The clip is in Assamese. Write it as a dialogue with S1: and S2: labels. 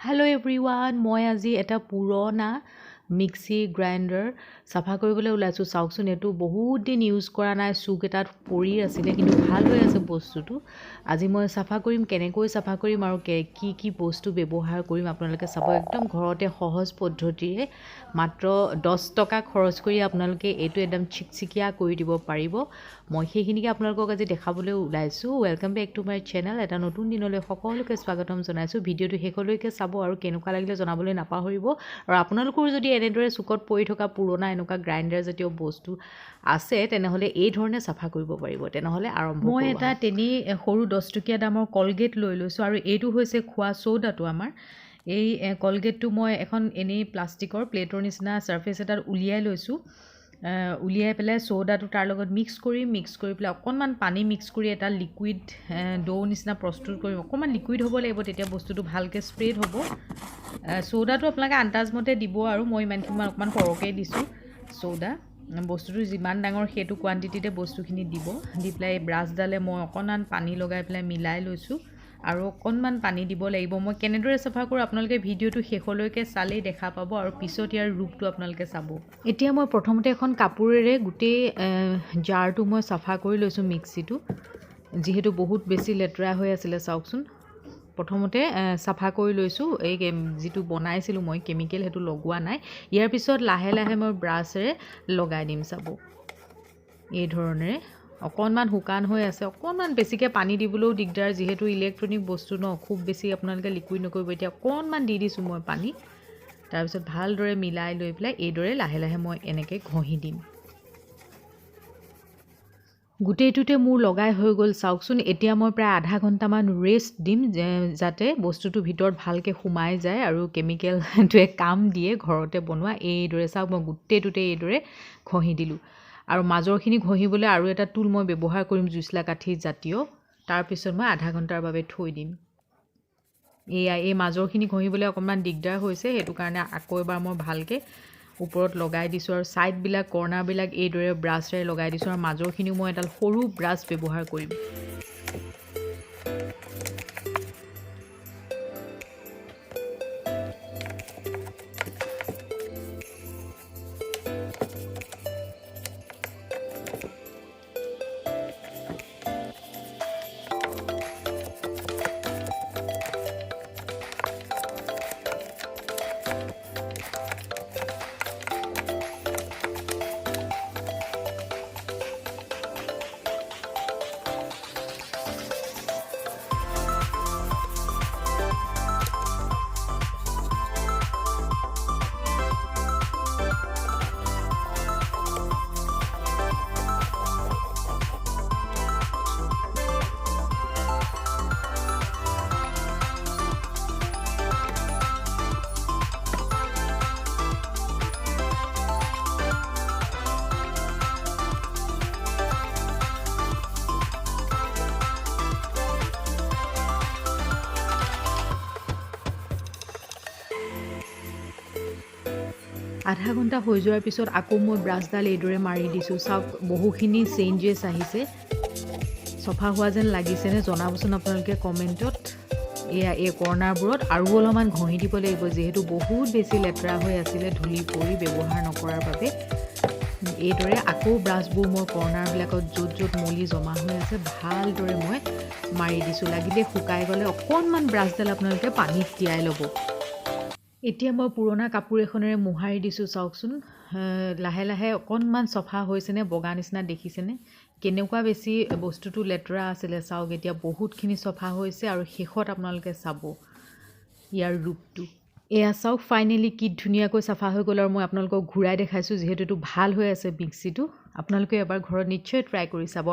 S1: Hello everyone, মই আজি এটা পুৰণা মিক্সি গ্ৰাইণ্ডাৰ সাফা কৰিবলৈ ওলাইছো। চাওকচোন, এটো বহুত দিন ইউজ কৰা নাই, সুক এটাত পৰি আছিল কিন্তু ভাল হৈ আছে বস্তুটো। আজি মই সাফা কৰিম, কেনেকৈ সাফা কৰিম আৰু কি বস্তু ব্যৱহাৰ কৰিম আপোনালোকে চাব। একদম ঘৰতে সহজ পদ্ধতিৰে মাত্ৰ 10 টকা খৰচ কৰি আপোনালোকে এটো একদম চিকচিকিয়া কৰি দিব পাৰিব। মই সেইখিনিকে আপোনালোকক আজি দেখাবলৈ ওলাইছো। Welcome back to my channel. এটা নতুন দিনলৈ সকলোকে স্বাগতম জনাইছো। ভিডিওটো শেষলৈকে চাব আৰু কেনেকুৱা লাগিলে জনাবলৈ নাপাহৰিব। আৰু আপোনালোকৰ যদি এনেদৰে চুকত পৰি থকা পুৰণা এনেকুৱা গ্ৰাইণ্ডাৰ জাতীয় বস্তু আছে তেনেহলে এই ধৰণে সাফা কৰিব পাৰিব। তেনেহলে আৰম্ভ কৰোঁ। মই এটা সৰু 10 টকীয়া দামৰ কলগেট লৈ লৈছো আৰু এইটো হৈছে খোৱা সোডাটো আমাৰ। এই কলগেটটো মই এখন এনেই প্লাষ্টিকৰ প্লেটৰ নিচিনা সাৰফেস এটাত উলিয়াই লৈছো। উলিয়াই পেলাই সোডাটো তাৰ লগত মিক্স কৰি পেলাই অকণমান পানী মিক্স কৰি এটা লিকুইড ডো নিচিনা প্ৰস্তুত কৰিম। অকণমান লিকুইড হ'ব লাগিব, তেতিয়া বস্তুটো ভালকৈ স্প্ৰেড হ'ব। সোডাটো আপোনালোকে আন্দাজমতে দিব আৰু মই ইমানখিনি অকণমান সৰহকৈ দিছোঁ সোডা। বস্তুটো যিমান ডাঙৰ সেইটো কোৱান্টিটিতে বস্তুখিনি দিব। দি পেলাই ব্ৰাছডালে মই অকণমান পানী লগাই পেলাই মিলাই লৈছোঁ আৰু অকণমান পানী দিব লাগিব। মই কেনেদৰে সাফা কৰোঁ আপোনালোকে ভিডিওটো শেষলৈকে চালেই দেখা পাব আৰু পিছত ইয়াৰ ৰূপটো আপোনালোকে চাব। এতিয়া মই প্ৰথমতে এখন কাপোৰেৰে গোটেই জাৰটো মই সাফা কৰি লৈছোঁ মিক্সিটো, যিহেতু বহুত বেছি লেতেৰা হৈ আছিলে। চাওকচোন, প্ৰথমতে সাফা কৰি লৈছোঁ। এই যিটো বনাইছিলোঁ মই কেমিকেল সেইটো লগোৱা নাই। ইয়াৰ পিছত লাহে লাহে মই ব্ৰাছেৰে লগাই দিম। চাব, এই ধৰণেৰে অকণমান শুকান হৈ আছে। অকণমান বেছিকৈ পানী দিবলৈও দিগদাৰ, যিহেতু ইলেক্ট্ৰনিক বস্তু ন, খুব বেছি আপোনালোকে লিকুইড নকৰিব। এতিয়া অকণমান দি দিছোঁ মই পানী। তাৰপিছত ভালদৰে মিলাই লৈ পেলাই এইদৰে লাহে লাহে মই এনেকৈ ঘঁহি দিম। গোটেইটোতে মোৰ লগাই হৈ গ'ল। চাওকচোন, এতিয়া মই প্ৰায় আধা ঘণ্টামান ৰেষ্ট দিম, যাতে বস্তুটো ভিতৰত ভালকৈ সোমাই যায় আৰু কেমিকেলটোৱে কাম দিয়ে ঘৰতে বনোৱা। এইদৰে চাওক, মই গোটেইটোতে এইদৰে ঘঁহি দিলোঁ। আৰু মাজৰখিনি ঘঁহিবলৈ আৰু এটা টুল মই ব্যৱহাৰ কৰিম, জুইচলা কাঠি জাতীয়। তাৰপিছত মই আধা ঘণ্টাৰ বাবে থৈ দিম। এই মাজৰখিনি ঘঁহিবলৈ অকণমান দিগদাৰ হৈছে, সেইটো কাৰণে আকৌ এবাৰ মই ভালকৈ ওপৰত লগাই দিছোঁ আৰু ছাইডবিলাক কৰ্নাৰবিলাক এইদৰে ব্ৰাছেৰে লগাই দিছোঁ। আৰু মাজৰখিনিও মই এডাল সৰু ব্ৰাছ ব্যৱহাৰ কৰিম। আধা ঘণ্টা হৈ যোৱাৰ পিছত আকৌ মই ব্ৰাছডাল এইদৰে মাৰি দিছোঁ। চাওক, বহুখিনি চেঞ্জেছ আহিছে। চফা হোৱা যেন লাগিছেনে জনাবচোন আপোনালোকে কমেণ্টত। এই কৰ্নাৰবোৰত আৰু অলপমান ঘঁহি দিব লাগিব, যিহেতু বহুত বেছি লেতেৰা হৈ আছিলে ধূলি পৰি ব্যৱহাৰ নকৰাৰ বাবে। এইদৰে আকৌ ব্ৰাছবোৰ মই কৰ্নাৰবিলাকত য'ত মলি জমা হৈ আছে ভালদৰে মই মাৰি দিছোঁ। লাগিলে শুকাই গ'লে অকণমান ব্ৰাছডাল আপোনালোকে পানীত তিয়াই ল'ব। এতিয়া মই পুৰণা কাপোৰ এখনেৰে মোহাৰি দিছোঁ। চাওকচোন, লাহে লাহে অকণমান চফা হৈছেনে, বগা নিচিনা দেখিছেনে? কেনেকুৱা বেছি বস্তুটো লেতেৰা আছিলে। চাওক, এতিয়া বহুতখিনি চফা হৈছে আৰু শেষত আপোনালোকে চাব ইয়াৰ ৰূপটো। এয়া চাওক, ফাইনেলি কি ধুনীয়াকৈ চাফা হৈ গ'ল। আৰু মই আপোনালোকক ঘূৰাই দেখাইছোঁ, যিহেতু এইটো ভাল হৈ আছে মিক্সিটো। আপোনালোকে এবাৰ ঘৰত নিশ্চয় ট্ৰাই কৰি চাব।